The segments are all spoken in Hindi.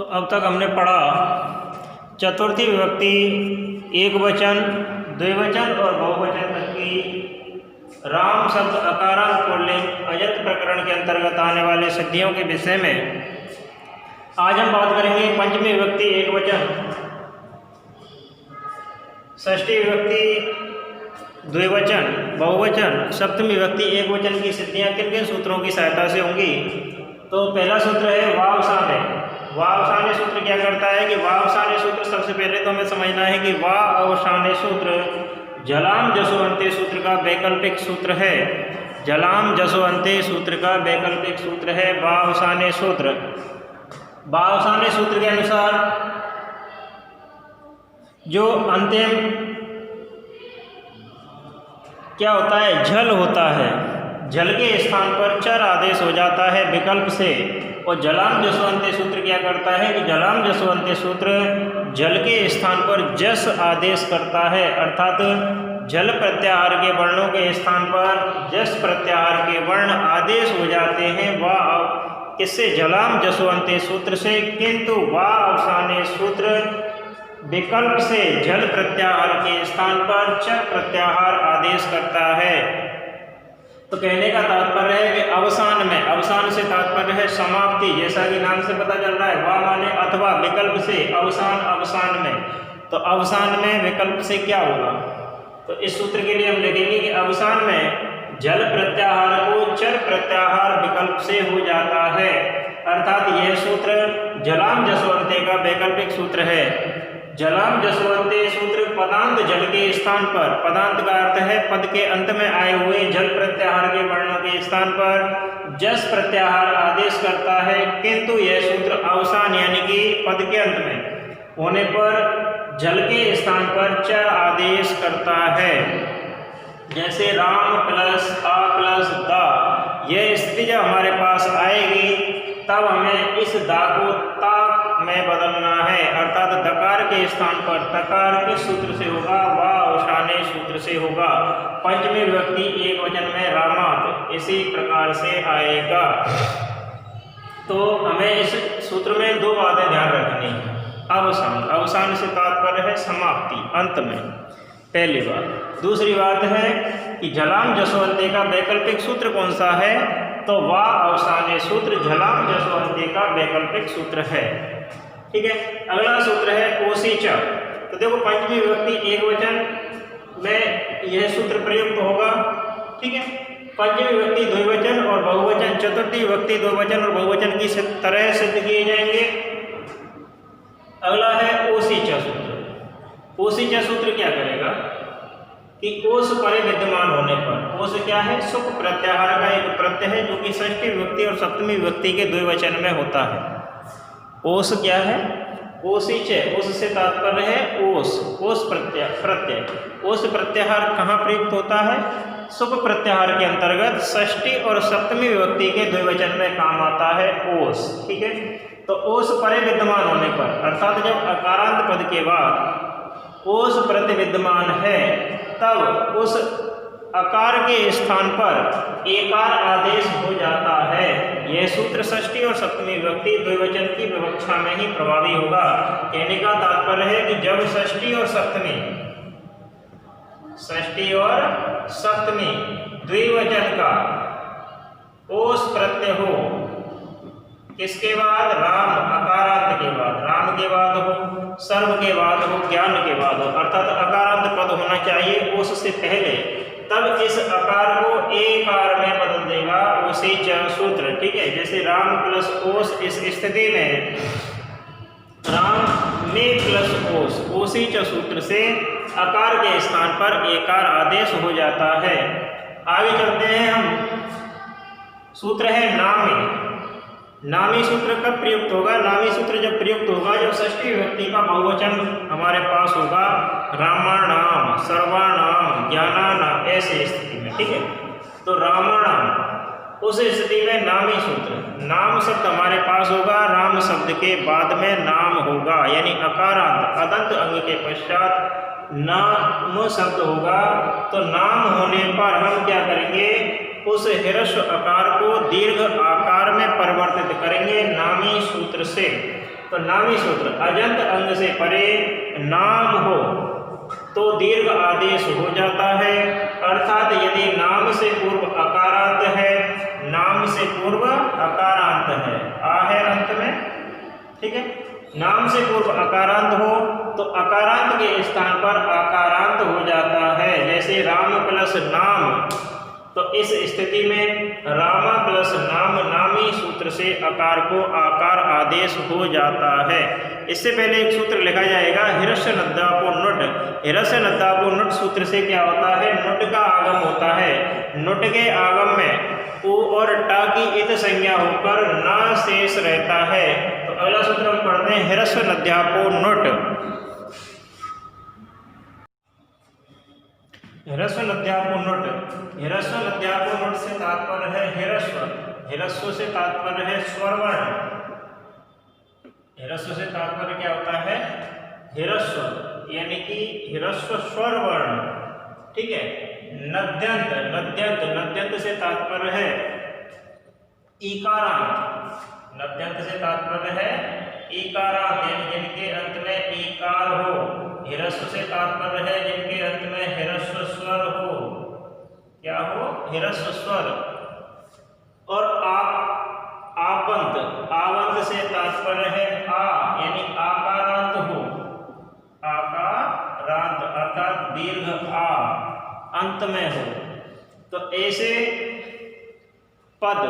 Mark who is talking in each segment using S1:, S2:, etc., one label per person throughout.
S1: तो अब तक हमने पढ़ा चतुर्थी विभक्ति एक वचन, द्विवचन और बहुवचन तक की राम शब्द अकारांत पुल्लिंग अजंत प्रकरण के अंतर्गत आने वाले सिद्धियों के विषय में आज हम बात करेंगे पंचमी विभक्ति एक वचन, षष्ठी विभक्ति द्विवचन, बहुवचन, सप्तमी विभक्ति एक वचन की सिद्धियां किन किन सूत्रों की सहायता से होंगी। तो पहला सूत्र है वावसाने। वावसाने सूत्र क्या करता है कि वावसाने सूत्र सबसे पहले तो हमें समझना है कि वावसाने सूत्र जलाम जसो अंते सूत्र का वैकल्पिक सूत्र है। जलाम जसो अंते सूत्र का वैकल्पिक सूत्र है वावसाने सूत्र। वावसाने सूत्र के अनुसार जो अंतिम क्या होता है, झल होता है, झल के स्थान पर चर आदेश हो जाता है विकल्प से। और जलाम जसवंते सूत्र क्या करता है कि जलाम जसवंते सूत्र जल के स्थान पर जस आदेश करता है, अर्थात जल प्रत्याहार के वर्णों के स्थान पर जस प्रत्याहार के वर्ण आदेश हो जाते हैं वह किससे, जलाम जसवंते सूत्र से। किंतु वावसाने सूत्र विकल्प से जल प्रत्याहार के स्थान पर चर प्रत्याहार आदेश करता है। तो कहने का तात्पर्य है कि अवसान में, अवसान से तात्पर्य है समाप्ति, जैसा कि नाम से पता चल रहा है वा माने अथवा, विकल्प से अवसान, अवसान में। तो अवसान में विकल्प से क्या होगा, तो इस सूत्र के लिए हम लिखेंगे कि अवसान में जल प्रत्याहार को चर प्रत्याहार विकल्प से हो जाता है, अर्थात यह सूत्र जलाम जसवंते का वैकल्पिक सूत्र है। जलाम जसवंते सूत्र पदांत जल के स्थान पर, पदांत का अर्थ है पद के अंत में आए हुए जल प्रत्याहार के वर्णों के स्थान पर जस प्रत्याहार आदेश करता है। किंतु यह सूत्र अवसान यानी कि पद के अंत में होने पर जल के स्थान पर चर आदेश करता है। जैसे राम प्लस आ प्लस दा, यह स्थिति जब हमारे पास आएगी तब हमें इस दा को ता में बदलना है, अर्थात दकार के स्थान पर तकार किस सूत्र से होगा, वावसाने सूत्र से होगा। पंचमी विभक्ति एक वचन में रामात इसी प्रकार से आएगा। तो हमें इस सूत्र में दो बातें ध्यान रखनी है। अवसान, अवसान से तात्पर्य है समाप्ति, अंत में, पहली बात। दूसरी बात है कि जलाम जसवंते का वैकल्पिक सूत्र कौन सा है, तो वावसाने सूत्र जलाम जसवंते का वैकल्पिक सूत्र है। ठीक है, अगला सूत्र है ओसीच। तो देखो पंचमी विभक्ति एक वचन में यह सूत्र प्रयुक्त होगा। ठीक है, पंचमी विभक्ति द्विवचन और बहुवचन, चतुर्थी विभक्ति द्विवचन और बहुवचन की तरह सिद्ध किए जाएंगे। अगला है ओसीच सूत्र। ओसीच सूत्र क्या करेगा कि ओस परे विद्यमान होने पर, ओस क्या है, सुख प्रत्याहार का एक प्रत्यय है जो कि षष्ठी विभक्ति और सप्तमी विभक्ति के द्विवचन में होता है। ओस क्या है, ओसीच, ओस से तात्पर्य है ओस, ओस प्रत्यय। ओस प्रत्याहार कहाँ प्रयुक्त होता है, सुख प्रत्याहार के अंतर्गत षष्ठी और सप्तमी विभक्ति के द्विवचन में काम आता है ओस। ठीक है, तो ओस परे विद्यमान होने पर, अर्थात जब अकारांत पद के बाद ओस प्रति विद्यमान है तब उस अकार के स्थान पर एकार आदेश हो जाता है। यह सूत्र षष्ठी और सप्तमी विभक्ति द्विवचन की विवक्षा में ही प्रभावी होगा। कहने का तात्पर्य है कि जब षष्ठी और सप्तमी द्विवचन का ओस प्रत्यय हो, किसके बाद, राम, अकारांत के बाद, राम के बाद हो, सर्व के बाद हो, ज्ञान के बाद हो, अर्थात अकारांत पद होना चाहिए ओस से पहले, तब इस अकार को एकार में बदल देगा ओसीच सूत्र। ठीक है, जैसे राम प्लस ओस, इस स्थिति में राम में प्लस ओस, ओसीच सूत्र से अकार के स्थान पर एकार आदेश हो जाता है। आगे चलते हैं हम, सूत्र है नामी। नामी सूत्र कब प्रयुक्त होगा, नामी सूत्र जब प्रयुक्त होगा जब षष्ठी विभक्ति का बहुवचन हमारे पास होगा, रामाणाम, सर्वाणाम, ज्ञानानाम, ऐसे स्थिति में। ठीक है, तो रामाणाम, उस स्थिति में नामी सूत्र, नाम शब्द हमारे पास होगा, राम शब्द के बाद में नाम होगा, यानी अकारांत अदंत अंग के पश्चात नाम शब्द होगा। तो नाम होने पर हम क्या करेंगे, उस ह्रस्व आकार को दीर्घ आकार में परिवर्तित करेंगे नामी सूत्र से। तो नामी सूत्र अजंत अंग से परे नाम हो तो दीर्घ आदेश हो जाता है, अर्थात यदि नाम से पूर्व अकारांत है, नाम से पूर्व अकारांत है, आ है अंत में, ठीक है, नाम से पूर्व अकारांत हो तो अकारांत के स्थान पर आकारांत हो जाता है, जैसे राम प्लस नाम। तो इस स्थिति में रामा प्लस नाम नामी सूत्र से अकार को आकार आदेश हो जाता है। इससे पहले एक सूत्र लिखा जाएगा हिरस्य नद्दापो नुट। हिरस्य नद्दापो नुट सूत्र से क्या होता है, नुट का आगम होता है। नुट के आगम में उ और टा की इत संज्ञा होकर न शेष रहता है। तो अगला सूत्र हम पढ़ते हैं हिरस्य नद्यापो नुट। हिरस्व नद्यापो नुट, हिरस्व नद्यापो नुट से तात्पर्य है हिरस्व, हिरस्व से तात्पर्य है स्वरवर्ण। हिरस्व से तात्पर्य क्या होता है, हिरस्व यानी कि हिरस्व स्वरवर्ण, ठीक है। नद्यंत, नद्यंत, नद्यंत से तात्पर्य है ईकारांत, नद्यंत से तात्पर्य है ईकारांत यानी जिनके अंत में ईकार हो। हिरस्व से तात्पर्य है जिनके अंत में हिरस्व स्वर हो, क्या हो, हिरस्व स्वर। और आवंत, आवंत से तात्पर्य है आ यानी आकारांत हो, आकारांत अर्थात दीर्घ आ अंत में हो। तो ऐसे पद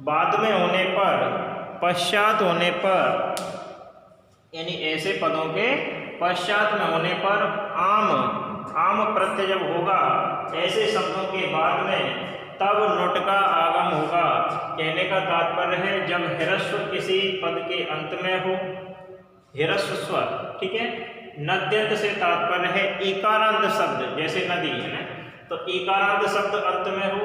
S1: बाद में होने पर, पश्चात होने पर, यानी ऐसे पदों के पश्चात में होने पर आम, आम प्रत्यय जब होगा ऐसे शब्दों के बाद में, तब नुट का आगम होगा। कहने का तात्पर्य है जब हिरस्व किसी पद के अंत में हो, हिरस्व स्वर, ठीक है। नद्यंत से तात्पर्य है ईकारांत शब्द, जैसे नदी है ना, तो ईकारांत शब्द अंत में हो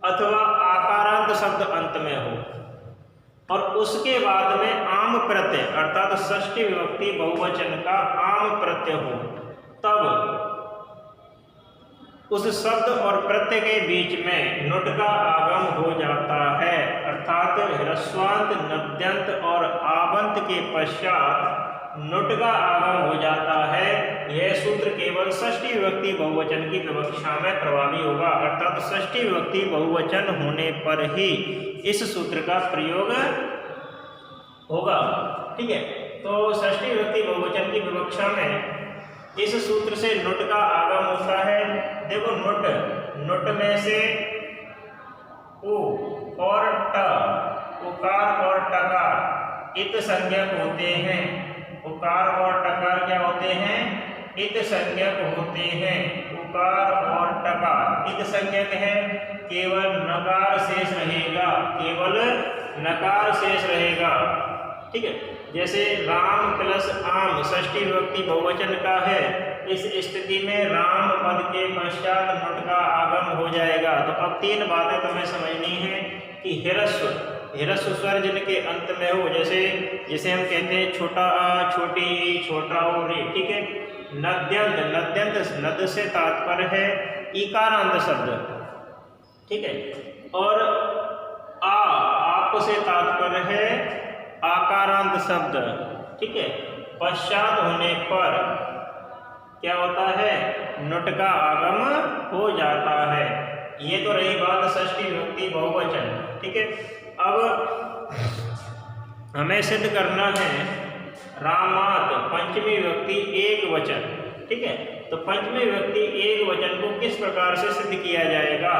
S1: अथवा आकारांत शब्द अंत में हो और उसके बाद में आम प्रत्यय अर्थात षष्ठी विभक्ति बहुवचन का आम प्रत्यय हो, तब उस शब्द और प्रत्यय के बीच में नुट का आगम हो जाता है। अर्थात ह्रस्वांत, नद्यंत और आवंत के पश्चात नुट का आगम हो जाता है। यह सूत्र केवल षष्ठी विभक्ति बहुवचन की विवक्षा में प्रभावी होगा, अर्थात षष्ठी विभक्ति बहुवचन होने पर ही इस सूत्र का प्रयोग होगा, ठीक है। तो षष्ठी विभक्ति बहुवचन की विवक्षा में इस सूत्र से नुट का आगम होता है। देखो नुट, नुट में से उ और ट, उकार और टकार इत संज्ञक होते हैं। उकार और टकार क्या होते हैं, इत संज्ञक होते हैं। उकार और टकार इत संज्ञक है, केवल नकार शेष रहेगा, केवल नकार शेष रहेगा, ठीक है। जैसे राम प्लस आम षष्ठी विभक्ति बहुवचन का है, इस स्थिति में राम पद के पश्चात नुट का आगम हो जाएगा। तो अब तीन बातें तुम्हें समझनी है कि हिरस्व, हिरस्व स्वर जिनके अंत में हो, जैसे हम कहते हैं छोटा आ, छोटी ई, छोटा ओ रे, ठीक है। नद्यंत, नद्यंत नद से तात्पर्य है ईकारांत शब्द, ठीक है। और आप से तात्पर्य है आकारांत शब्द, ठीक है। पश्चात होने पर क्या होता है, नुट का आगम हो जाता है। ये तो रही बात षष्ठी विभक्ति बहुवचन, ठीक है। अब हमें सिद्ध करना है रामात पंचमी विभक्ति एक वचन, ठीक है। तो पंचमी विभक्ति एक वचन को किस प्रकार से सिद्ध किया जाएगा,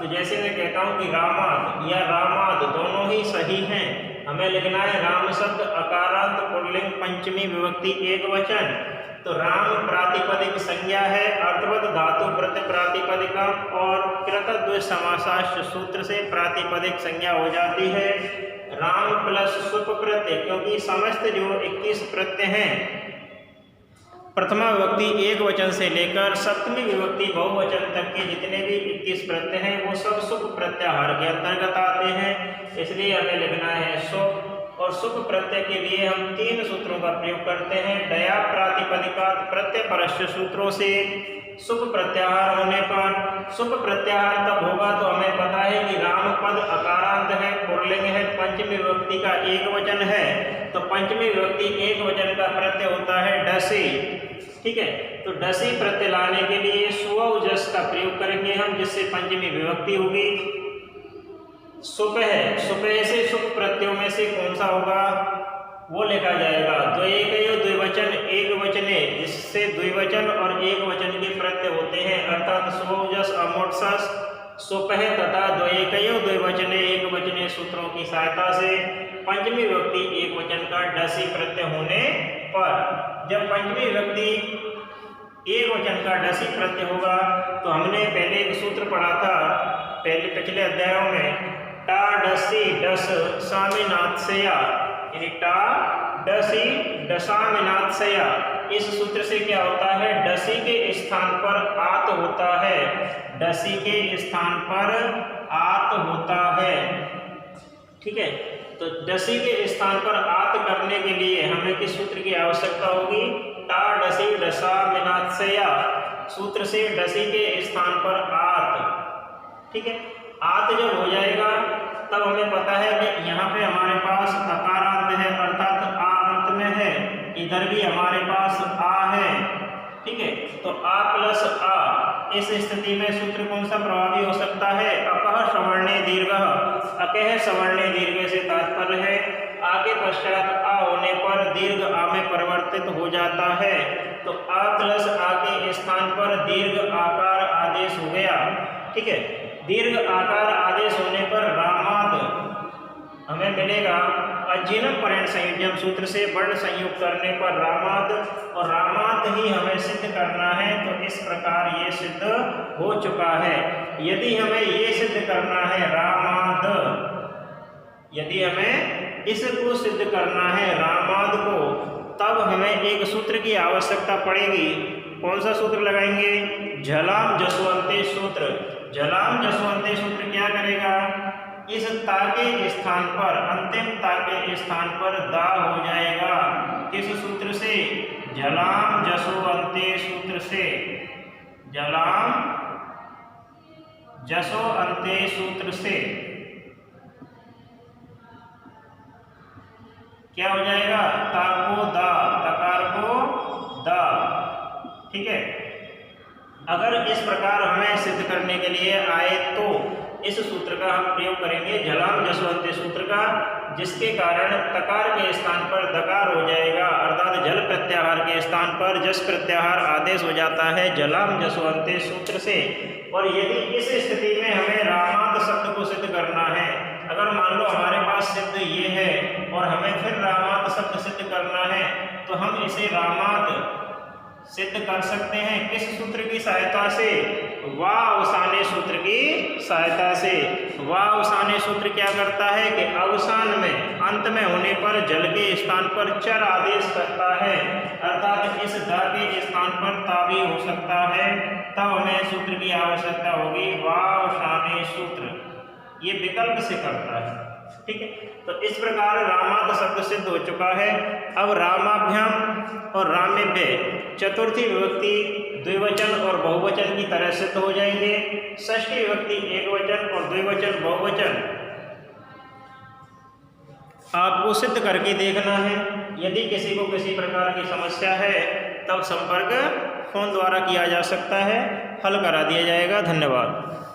S1: तो जैसे मैं कहता हूँ कि रामात या रामात दोनों ही सही हैं। हमें लिखना है राम शब्द अकारांत पुल्लिंग पंचमी विभक्ति एक वचन। तो राम प्रातिपदिक संज्ञा है, अर्थवत धातु प्रत्यय प्रातिपदिकम और कृतद्वय समासाश्च सूत्र से प्रातिपदिक संज्ञा हो जाती है। राम प्लस सुप प्रत्यय, क्योंकि समस्त जो 21 प्रत्यय हैं प्रथमा विभक्ति एक वचन से लेकर सप्तमी विभक्ति बहुवचन तक के जितने भी 21 प्रत्यय हैं वो सब सुप प्रत्याहार के अंतर्गत आते हैं। इसलिए हमें लिखना है सुप, और सुप प्रत्यय के लिए हम तीन सूत्रों का प्रयोग करते हैं। दया प्रातिपदिकात प्रत्यय परस्य सूत्रों से, सुप प्रत्याहार होने पर, सुप प्रत्याहार तब होगा तो हमें पता है कि राम पद अकारांत है, पुल्लिंग है, पंचमी विभक्ति का एक वचन है, तो पंचमी विभक्ति एक वचन का प्रत्यय होता है डसी। ठीक है, तो डसी प्रत्यय लाने के लिए सुअ जस का प्रयोग करेंगे हम, जिससे पंचमी विभक्ति होगी। सुप है, सुपह से सुप प्रत्ययों में से कौन सा होगा वो लिखा जाएगा। द्वैकयो द्विवचन एक वचने, इससे द्विवचन और एक वचन के प्रत्यय होते हैं, अर्थात सुअ अमोट सस सुपह तथा द्वैकयो द्विवचने एक वचने सूत्रों की सहायता से पंचमी विभक्ति एक वचन का डसी प्रत्यय होने पर, जब पंचमी विभक्ति एक वचन का डसी प्रत्यय होगा तो हमने पहले एक सूत्र पढ़ा था पिछले अध्यायों में, टा डसी डस सामिनात्सया, यानी टा डसी डसामिनात्सया। इस सूत्र से क्या होता है, डसी के स्थान पर आत होता है, डसी के स्थान पर आत होता है। ठीक है, तो डसी के स्थान पर आत करने के लिए हमें किस सूत्र की आवश्यकता होगी, टा डसी डसामिनात्सया सूत्र से डसी के स्थान पर आत। ठीक है, आत जब हो जाएगा तब हमें पता है कि यहाँ पे हमारे पास अकारांत है, अर्थात आ अंत में है, इधर भी हमारे पास आ है। ठीक है, तो आ प्लस आ, इस स्थिति में सूत्र कौन सा प्रभावी हो सकता है, अकह सवर्णे दीर्घ। अकह सवर्णे दीर्घ से तात्पर्य है आगे पश्चात आ होने पर दीर्घ आ में परिवर्तित हो जाता है, तो आ प्लस आ के स्थान पर दीर्घ आकार आदेश हो गया। ठीक है, दीर्घ आकार आदेश होने पर रामाद हमें मिलेगा अजिनम परिण संयोजन सूत्र से वर्ण संयोग करने पर रामाद, और रामाद ही हमें सिद्ध करना है, तो इस प्रकार ये सिद्ध हो चुका है। यदि हमें ये सिद्ध करना है रामाद, यदि हमें इसको सिद्ध करना है रामाद को, तब हमें एक सूत्र की आवश्यकता पड़ेगी। कौन सा सूत्र लगाएंगे, झलाम जसवंते सूत्र। झलाम जसवंते सूत्र क्या करेगा, इस ता के स्थान पर, अंतिम ता के स्थान पर दा हो जाएगा। किस सूत्र से, झलाम जसवंते सूत्र से, झलाम जसवंते सूत्र से क्या हो जाएगा, ता को दा, तकार को दा। ठीक है, अगर इस प्रकार हमें सिद्ध करने के लिए आए तो इस सूत्र का हम प्रयोग करेंगे, झलाम जसवंते सूत्र का, जिसके कारण तकार के स्थान पर दकार हो जाएगा, अर्थात जल प्रत्याहार के स्थान पर जस प्रत्याहार आदेश हो जाता है झलाम जसवंते सूत्र से। और यदि इस स्थिति में हमें रामाद शब्द को सिद्ध करना है, अगर मान लो हमारे पास सिद्ध ये है और हमें फिर रामाद शब्द सिद्ध करना है, तो हम इसे रामाद सिद्ध कर सकते हैं किस सूत्र की सहायता से, वावसाने सूत्र की सहायता से। वावसाने सूत्र क्या करता है कि अवसान में, अंत में होने पर जल के स्थान पर चर आदेश करता है, अर्थात इस दा के स्थान पर ता भी हो सकता है, तब हमें सूत्र की आवश्यकता होगी वावसाने सूत्र, ये विकल्प से करता है। ठीक है, तो इस प्रकार रामाद शब्द सिद्ध हो चुका है। अब रामाभ्याम और रामेभ्य चतुर्थी विभक्ति द्विवचन और बहुवचन की तरह सिद्ध हो जाएंगे। षष्ठी विभक्ति एक वचन और द्विवचन बहुवचन आपको सिद्ध करके देखना है। यदि किसी को किसी प्रकार की समस्या है तब संपर्क फोन द्वारा किया जा सकता है, हल करा दिया जाएगा। धन्यवाद।